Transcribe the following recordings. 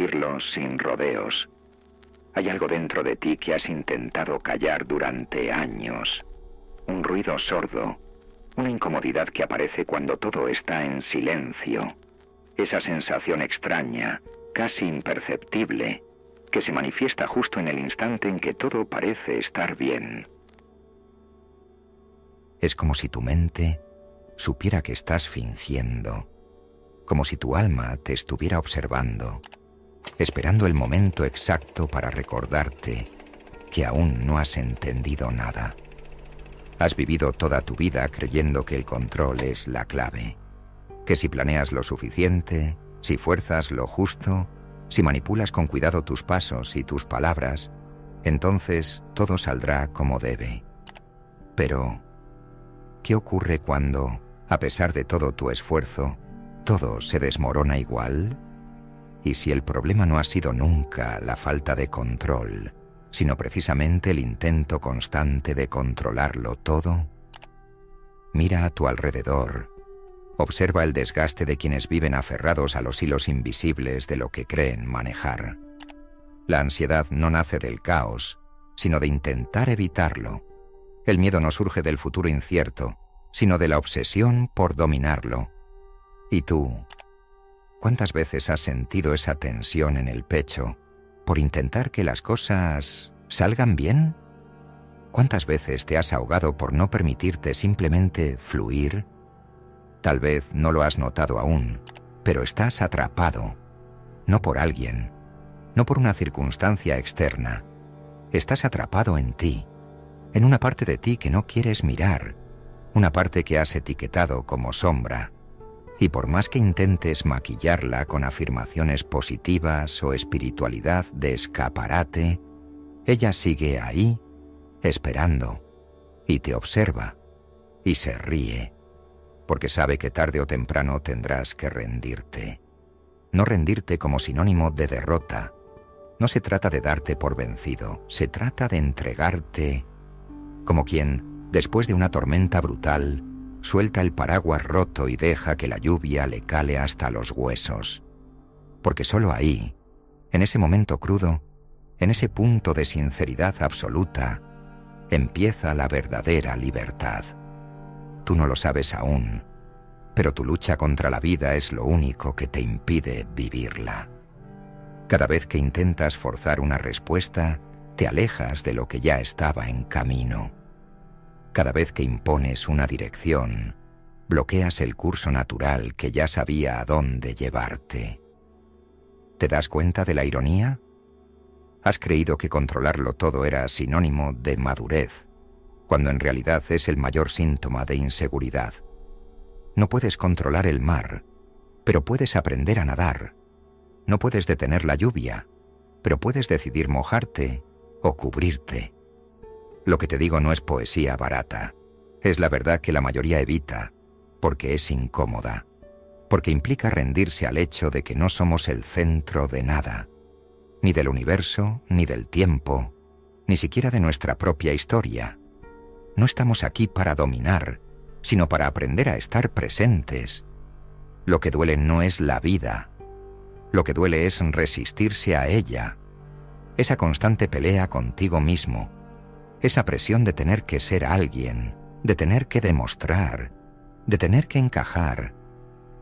decirlo sin rodeos. Hay algo dentro de ti que has intentado callar durante años. Un ruido sordo, una incomodidad que aparece cuando todo está en silencio. Esa sensación extraña, casi imperceptible, que se manifiesta justo en el instante en que todo parece estar bien. Es como si tu mente supiera que estás fingiendo, como si tu alma te estuviera observando, esperando el momento exacto para recordarte que aún no has entendido nada. Has vivido toda tu vida creyendo que el control es la clave, que si planeas lo suficiente, si fuerzas lo justo, si manipulas con cuidado tus pasos y tus palabras, entonces todo saldrá como debe. Pero, ¿qué ocurre cuando, a pesar de todo tu esfuerzo, todo se desmorona igual? ¿Y si el problema no ha sido nunca la falta de control, sino precisamente el intento constante de controlarlo todo? Mira a tu alrededor. Observa el desgaste de quienes viven aferrados a los hilos invisibles de lo que creen manejar. La ansiedad no nace del caos, sino de intentar evitarlo. El miedo no surge del futuro incierto, sino de la obsesión por dominarlo. ¿Y tú? ¿Cuántas veces has sentido esa tensión en el pecho por intentar que las cosas salgan bien? ¿Cuántas veces te has ahogado por no permitirte simplemente fluir? Tal vez no lo has notado aún, pero estás atrapado, no por alguien, no por una circunstancia externa. Estás atrapado en ti, en una parte de ti que no quieres mirar, una parte que has etiquetado como sombra. Y por más que intentes maquillarla con afirmaciones positivas o espiritualidad de escaparate, ella sigue ahí, esperando, y te observa, y se ríe, porque sabe que tarde o temprano tendrás que rendirte. No rendirte como sinónimo de derrota. No se trata de darte por vencido, se trata de entregarte como quien, después de una tormenta brutal, suelta el paraguas roto y deja que la lluvia le cale hasta los huesos. Porque solo ahí, en ese momento crudo, en ese punto de sinceridad absoluta, empieza la verdadera libertad. Tú no lo sabes aún, pero tu lucha contra la vida es lo único que te impide vivirla. Cada vez que intentas forzar una respuesta, te alejas de lo que ya estaba en camino. Cada vez que impones una dirección, bloqueas el curso natural que ya sabía a dónde llevarte. ¿Te das cuenta de la ironía? Has creído que controlarlo todo era sinónimo de madurez, cuando en realidad es el mayor síntoma de inseguridad. No puedes controlar el mar, pero puedes aprender a nadar. No puedes detener la lluvia, pero puedes decidir mojarte o cubrirte. Lo que te digo no es poesía barata. Es la verdad que la mayoría evita, porque es incómoda, porque implica rendirse al hecho de que no somos el centro de nada, ni del universo, ni del tiempo, ni siquiera de nuestra propia historia. No estamos aquí para dominar, sino para aprender a estar presentes. Lo que duele no es la vida. Lo que duele es resistirse a ella. Esa constante pelea contigo mismo. Esa presión de tener que ser alguien, de tener que demostrar, de tener que encajar.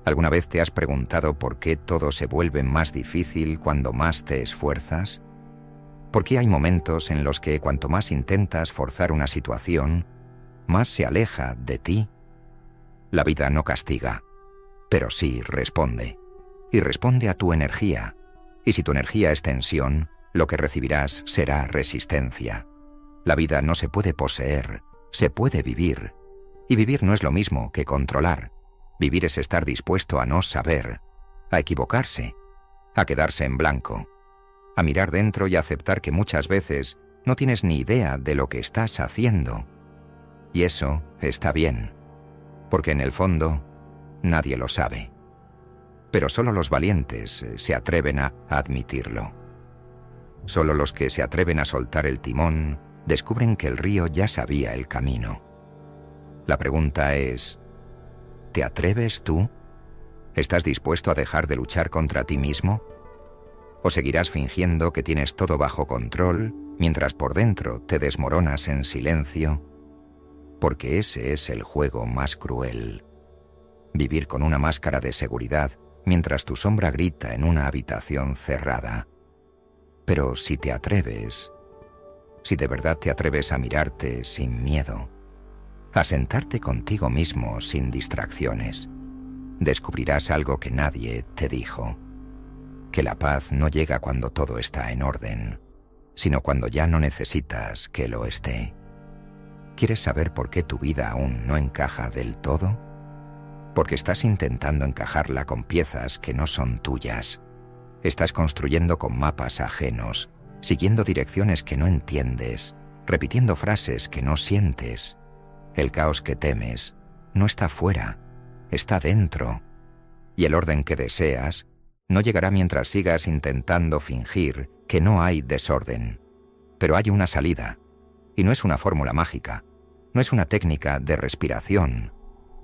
¿Alguna vez te has preguntado por qué todo se vuelve más difícil cuando más te esfuerzas? ¿Por qué hay momentos en los que cuanto más intentas forzar una situación, más se aleja de ti? La vida no castiga, pero sí responde. Y responde a tu energía. Y si tu energía es tensión, lo que recibirás será resistencia. La vida no se puede poseer, se puede vivir. Y vivir no es lo mismo que controlar. Vivir es estar dispuesto a no saber, a equivocarse, a quedarse en blanco, a mirar dentro y aceptar que muchas veces no tienes ni idea de lo que estás haciendo. Y eso está bien, porque en el fondo nadie lo sabe. Pero solo los valientes se atreven a admitirlo. Solo los que se atreven a soltar el timón descubren que el río ya sabía el camino. La pregunta es, ¿te atreves tú? ¿Estás dispuesto a dejar de luchar contra ti mismo? ¿O seguirás fingiendo que tienes todo bajo control mientras por dentro te desmoronas en silencio? Porque ese es el juego más cruel. Vivir con una máscara de seguridad mientras tu sombra grita en una habitación cerrada. Pero si te atreves, si de verdad te atreves a mirarte sin miedo, a sentarte contigo mismo sin distracciones, descubrirás algo que nadie te dijo. Que la paz no llega cuando todo está en orden, sino cuando ya no necesitas que lo esté. ¿Quieres saber por qué tu vida aún no encaja del todo? Porque estás intentando encajarla con piezas que no son tuyas. Estás construyendo con mapas ajenos, siguiendo direcciones que no entiendes, repitiendo frases que no sientes. El caos que temes no está fuera, está dentro. Y el orden que deseas no llegará mientras sigas intentando fingir que no hay desorden. Pero hay una salida, y no es una fórmula mágica, no es una técnica de respiración,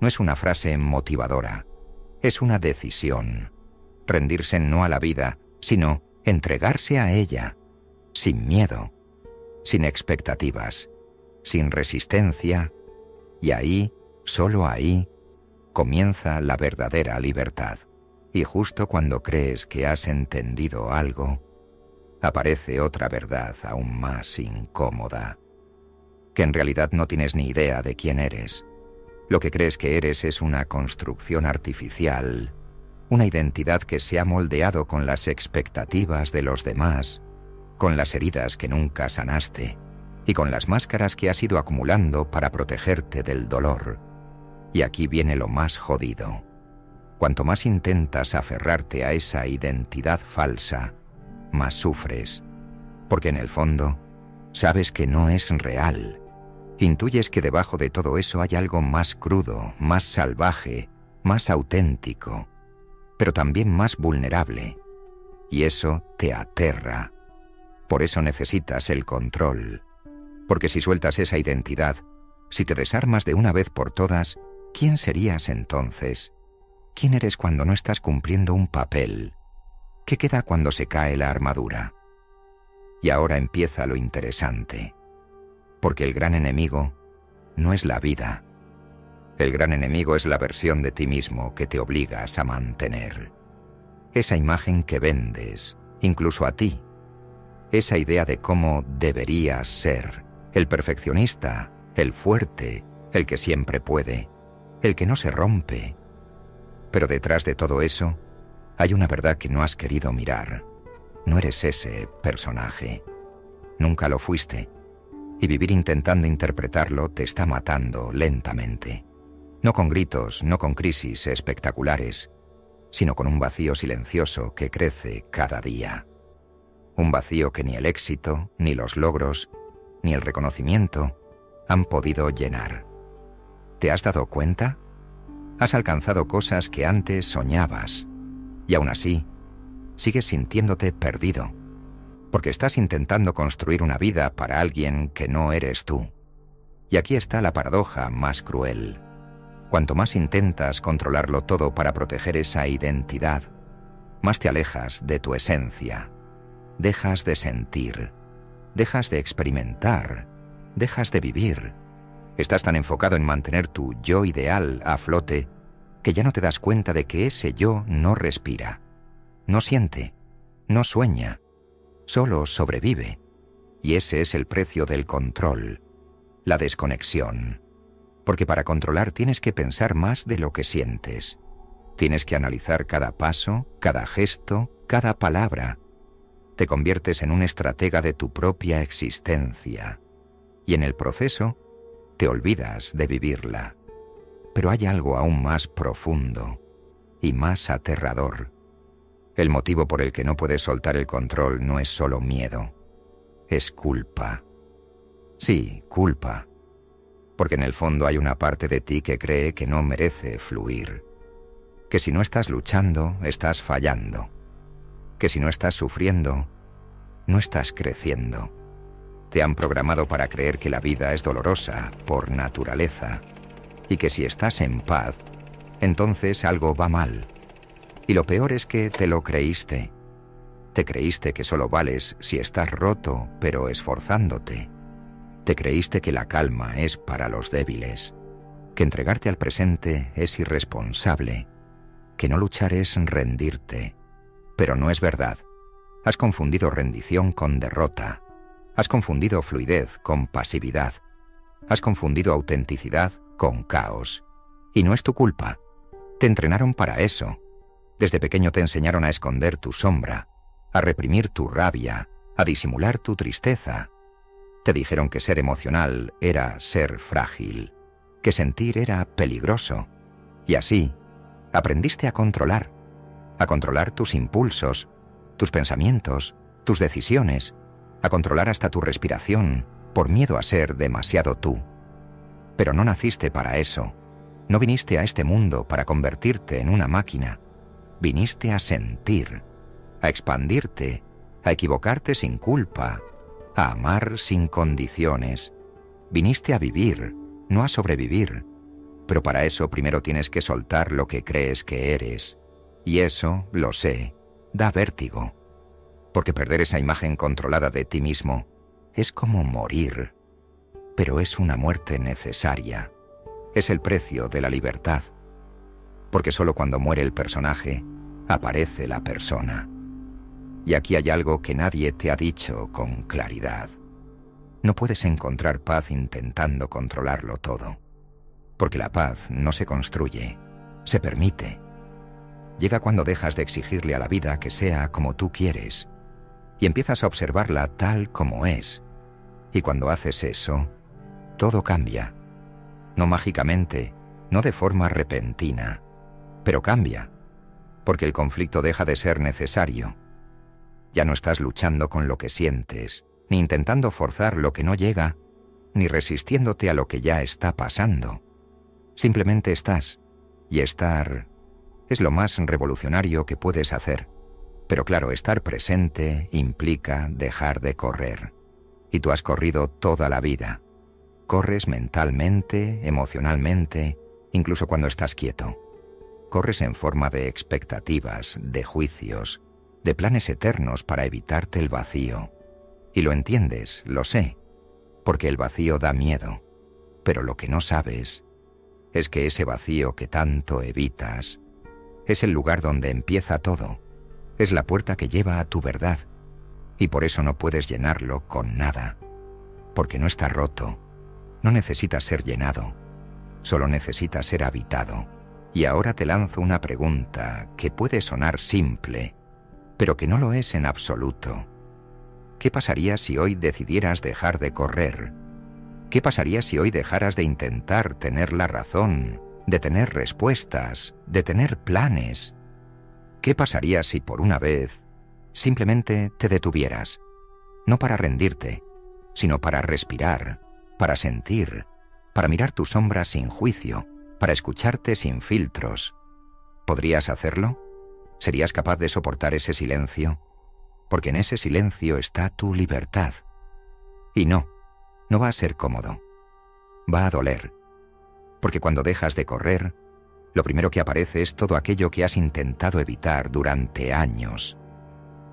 no es una frase motivadora, es una decisión. Rendirse no a la vida, sino entregarse a ella, sin miedo, sin expectativas, sin resistencia, y ahí, solo ahí, comienza la verdadera libertad. Y justo cuando crees que has entendido algo, aparece otra verdad aún más incómoda, que en realidad no tienes ni idea de quién eres. Lo que crees que eres es una construcción artificial, una identidad que se ha moldeado con las expectativas de los demás, con las heridas que nunca sanaste y con las máscaras que has ido acumulando para protegerte del dolor. Y aquí viene lo más jodido. Cuanto más intentas aferrarte a esa identidad falsa, más sufres, porque en el fondo sabes que no es real. Intuyes que debajo de todo eso hay algo más crudo, más salvaje, más auténtico, pero también más vulnerable, y eso te aterra. Por eso necesitas el control, porque si sueltas esa identidad, si te desarmas de una vez por todas, ¿quién serías entonces? ¿Quién eres cuando no estás cumpliendo un papel? ¿Qué queda cuando se cae la armadura? Y ahora empieza lo interesante, porque el gran enemigo no es la vida. El gran enemigo es la versión de ti mismo que te obligas a mantener. Esa imagen que vendes, incluso a ti. Esa idea de cómo deberías ser, el perfeccionista, el fuerte, el que siempre puede, el que no se rompe. Pero detrás de todo eso, hay una verdad que no has querido mirar. No eres ese personaje. Nunca lo fuiste. Y vivir intentando interpretarlo te está matando lentamente. No con gritos, no con crisis espectaculares, sino con un vacío silencioso que crece cada día. Un vacío que ni el éxito, ni los logros, ni el reconocimiento han podido llenar. ¿Te has dado cuenta? Has alcanzado cosas que antes soñabas, y aún así, sigues sintiéndote perdido, porque estás intentando construir una vida para alguien que no eres tú. Y aquí está la paradoja más cruel. Cuanto más intentas controlarlo todo para proteger esa identidad, más te alejas de tu esencia. Dejas de sentir, dejas de experimentar, dejas de vivir. Estás tan enfocado en mantener tu yo ideal a flote que ya no te das cuenta de que ese yo no respira, no siente, no sueña, solo sobrevive. Y ese es el precio del control, la desconexión. Porque para controlar tienes que pensar más de lo que sientes. Tienes que analizar cada paso, cada gesto, cada palabra. Te conviertes en un estratega de tu propia existencia. Y en el proceso, te olvidas de vivirla. Pero hay algo aún más profundo y más aterrador. El motivo por el que no puedes soltar el control no es solo miedo, es culpa. Sí, culpa. Porque en el fondo hay una parte de ti que cree que no merece fluir. Que si no estás luchando, estás fallando. Que si no estás sufriendo, no estás creciendo. Te han programado para creer que la vida es dolorosa por naturaleza y que si estás en paz, entonces algo va mal. Y lo peor es que te lo creíste. Te creíste que solo vales si estás roto, pero esforzándote. Te creíste que la calma es para los débiles, que entregarte al presente es irresponsable, que no luchar es rendirte. Pero no es verdad. Has confundido rendición con derrota. Has confundido fluidez con pasividad. Has confundido autenticidad con caos. Y no es tu culpa. Te entrenaron para eso. Desde pequeño te enseñaron a esconder tu sombra, a reprimir tu rabia, a disimular tu tristeza. Te dijeron que ser emocional era ser frágil, que sentir era peligroso. Y así, aprendiste a controlar tus impulsos, tus pensamientos, tus decisiones, a controlar hasta tu respiración, por miedo a ser demasiado tú. Pero no naciste para eso. No viniste a este mundo para convertirte en una máquina. Viniste a sentir, a expandirte, a equivocarte sin culpa, a amar sin condiciones. Viniste a vivir, no a sobrevivir. Pero para eso primero tienes que soltar lo que crees que eres. Y eso, lo sé, da vértigo. Porque perder esa imagen controlada de ti mismo es como morir. Pero es una muerte necesaria. Es el precio de la libertad. Porque solo cuando muere el personaje, aparece la persona. Y aquí hay algo que nadie te ha dicho con claridad. No puedes encontrar paz intentando controlarlo todo. Porque la paz no se construye, se permite. Llega cuando dejas de exigirle a la vida que sea como tú quieres y empiezas a observarla tal como es. Y cuando haces eso, todo cambia. No mágicamente, no de forma repentina, pero cambia, porque el conflicto deja de ser necesario. Ya no estás luchando con lo que sientes, ni intentando forzar lo que no llega, ni resistiéndote a lo que ya está pasando. Simplemente estás, y estar es lo más revolucionario que puedes hacer. Pero claro, estar presente implica dejar de correr. Y tú has corrido toda la vida. Corres mentalmente, emocionalmente, incluso cuando estás quieto. Corres en forma de expectativas, de juicios, de planes eternos para evitarte el vacío. Y lo entiendes, lo sé, porque el vacío da miedo. Pero lo que no sabes es que ese vacío que tanto evitas es el lugar donde empieza todo. Es la puerta que lleva a tu verdad. Y por eso no puedes llenarlo con nada. Porque no está roto. No necesita ser llenado. Solo necesita ser habitado. Y ahora te lanzo una pregunta que puede sonar simple, pero que no lo es en absoluto. ¿Qué pasaría si hoy decidieras dejar de correr? ¿Qué pasaría si hoy dejaras de intentar tener la razón, de tener respuestas, de tener planes? ¿Qué pasaría si por una vez simplemente te detuvieras? No para rendirte, sino para respirar, para sentir, para mirar tu sombra sin juicio, para escucharte sin filtros. ¿Podrías hacerlo? ¿Serías capaz de soportar ese silencio? Porque en ese silencio está tu libertad. Y no va a ser cómodo. Va a doler. Porque cuando dejas de correr, lo primero que aparece es todo aquello que has intentado evitar durante años.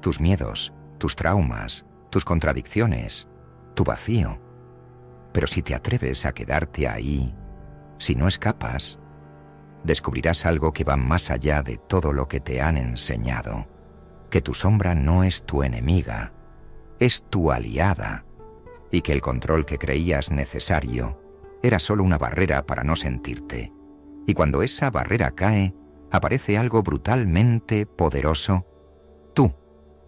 Tus miedos, tus traumas, tus contradicciones, tu vacío. Pero si te atreves a quedarte ahí, si no escapas, descubrirás algo que va más allá de todo lo que te han enseñado. Que tu sombra no es tu enemiga, es tu aliada, y que el control que creías necesario era solo una barrera para no sentirte. Y cuando esa barrera cae, aparece algo brutalmente poderoso. Tú,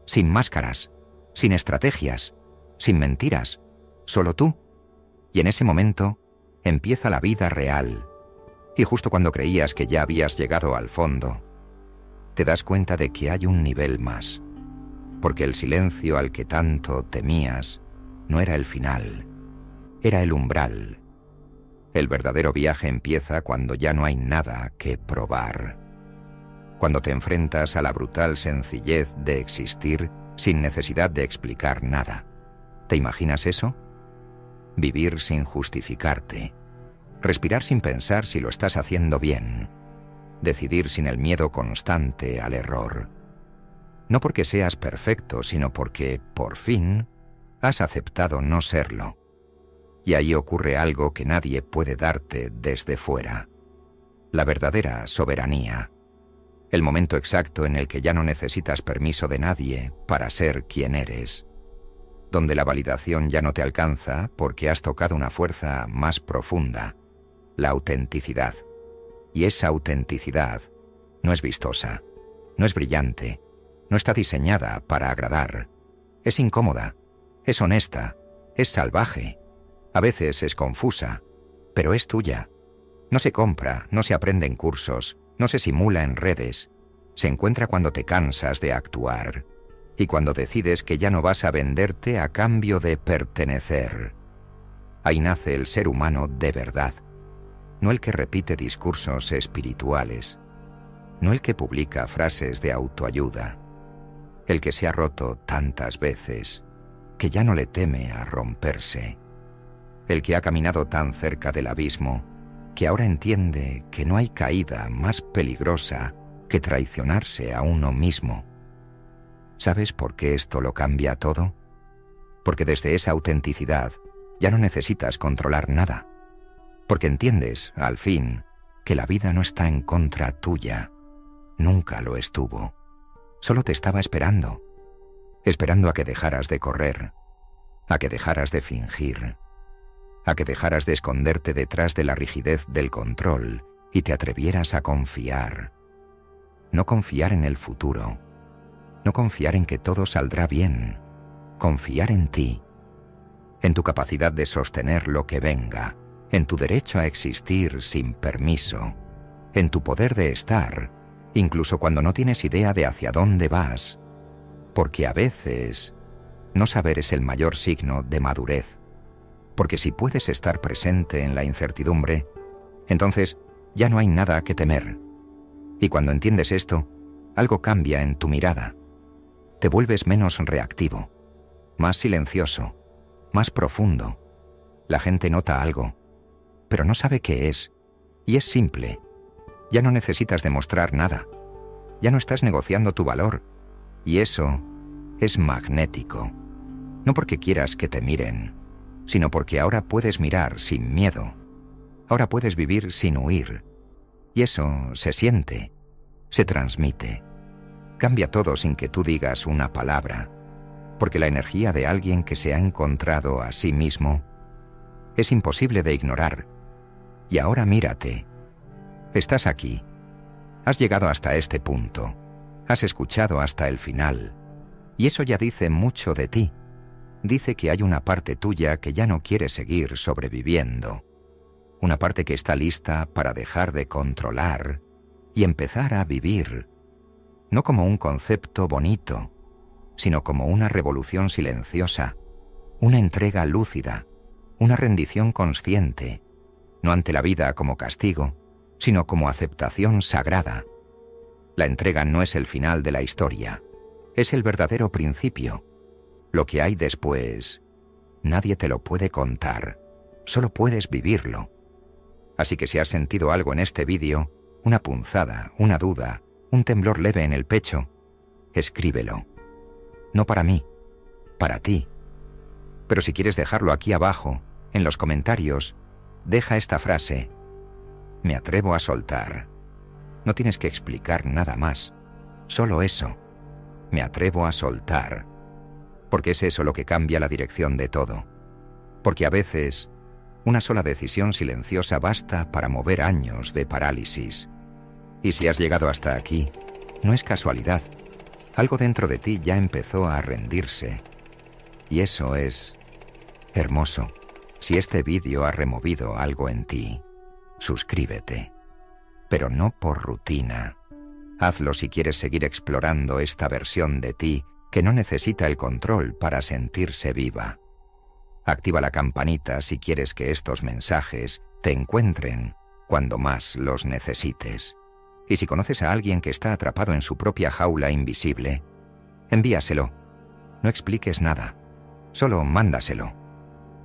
sin máscaras, sin estrategias, sin mentiras, solo tú. Y en ese momento empieza la vida real. Y justo cuando creías que ya habías llegado al fondo, te das cuenta de que hay un nivel más. Porque el silencio al que tanto temías no era el final, era el umbral. El verdadero viaje empieza cuando ya no hay nada que probar. Cuando te enfrentas a la brutal sencillez de existir sin necesidad de explicar nada. ¿Te imaginas eso? Vivir sin justificarte. Respirar sin pensar si lo estás haciendo bien. Decidir sin el miedo constante al error. No porque seas perfecto, sino porque, por fin, has aceptado no serlo. Y ahí ocurre algo que nadie puede darte desde fuera. La verdadera soberanía. El momento exacto en el que ya no necesitas permiso de nadie para ser quien eres. Donde la validación ya no te alcanza porque has tocado una fuerza más profunda. La autenticidad. Y esa autenticidad no es vistosa, no es brillante, no está diseñada para agradar. Es incómoda, es honesta, es salvaje. A veces es confusa, pero es tuya. No se compra, no se aprende en cursos, no se simula en redes. Se encuentra cuando te cansas de actuar y cuando decides que ya no vas a venderte a cambio de pertenecer. Ahí nace el ser humano de verdad, no el que repite discursos espirituales, no el que publica frases de autoayuda, el que se ha roto tantas veces que ya no le teme a romperse. El que ha caminado tan cerca del abismo que ahora entiende que no hay caída más peligrosa que traicionarse a uno mismo. ¿Sabes por qué esto lo cambia todo? Porque desde esa autenticidad ya no necesitas controlar nada. Porque entiendes, al fin, que la vida no está en contra tuya. Nunca lo estuvo. Solo te estaba esperando. Esperando a que dejaras de correr, a que dejaras de fingir, a que dejaras de esconderte detrás de la rigidez del control y te atrevieras a confiar. No confiar en el futuro, no confiar en que todo saldrá bien, confiar en ti, en tu capacidad de sostener lo que venga, en tu derecho a existir sin permiso, en tu poder de estar, incluso cuando no tienes idea de hacia dónde vas, porque a veces no saber es el mayor signo de madurez. Porque si puedes estar presente en la incertidumbre, entonces ya no hay nada que temer. Y cuando entiendes esto, algo cambia en tu mirada. Te vuelves menos reactivo, más silencioso, más profundo. La gente nota algo, pero no sabe qué es, y es simple. Ya no necesitas demostrar nada. Ya no estás negociando tu valor, y eso es magnético. No porque quieras que te miren, sino porque ahora puedes mirar sin miedo. Ahora puedes vivir sin huir. Y eso se siente, se transmite. Cambia todo sin que tú digas una palabra, porque la energía de alguien que se ha encontrado a sí mismo es imposible de ignorar. Y ahora mírate. Estás aquí. Has llegado hasta este punto. Has escuchado hasta el final. Y eso ya dice mucho de ti. Dice que hay una parte tuya que ya no quiere seguir sobreviviendo. Una parte que está lista para dejar de controlar y empezar a vivir. No como un concepto bonito, sino como una revolución silenciosa, una entrega lúcida, una rendición consciente, no ante la vida como castigo, sino como aceptación sagrada. La entrega no es el final de la historia, es el verdadero principio. Lo que hay después, nadie te lo puede contar, solo puedes vivirlo. Así que si has sentido algo en este vídeo, una punzada, una duda, un temblor leve en el pecho, escríbelo. No para mí, para ti. Pero si quieres dejarlo aquí abajo, en los comentarios, deja esta frase: me atrevo a soltar. No tienes que explicar nada más, solo eso. Me atrevo a soltar. Porque es eso lo que cambia la dirección de todo. Porque a veces, una sola decisión silenciosa basta para mover años de parálisis. Y si has llegado hasta aquí, no es casualidad. Algo dentro de ti ya empezó a rendirse. Y eso es hermoso. Si este vídeo ha removido algo en ti, suscríbete. Pero no por rutina. Hazlo si quieres seguir explorando esta versión de ti que no necesita el control para sentirse viva. Activa la campanita si quieres que estos mensajes te encuentren cuando más los necesites. Y si conoces a alguien que está atrapado en su propia jaula invisible, envíaselo. No expliques nada, solo mándaselo.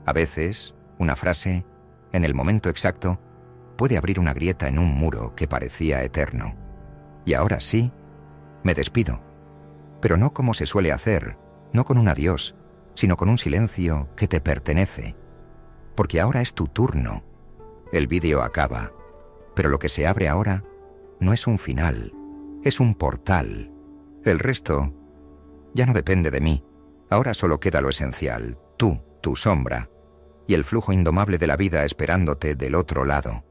A veces, una frase, en el momento exacto, puede abrir una grieta en un muro que parecía eterno. Y ahora sí, me despido. pero no como se suele hacer, no con un adiós, sino con un silencio que te pertenece. Porque ahora es tu turno. El vídeo acaba, pero lo que se abre ahora no es un final, es un portal. El resto ya no depende de mí. Ahora solo queda lo esencial, tú, tu sombra, y el flujo indomable de la vida esperándote del otro lado.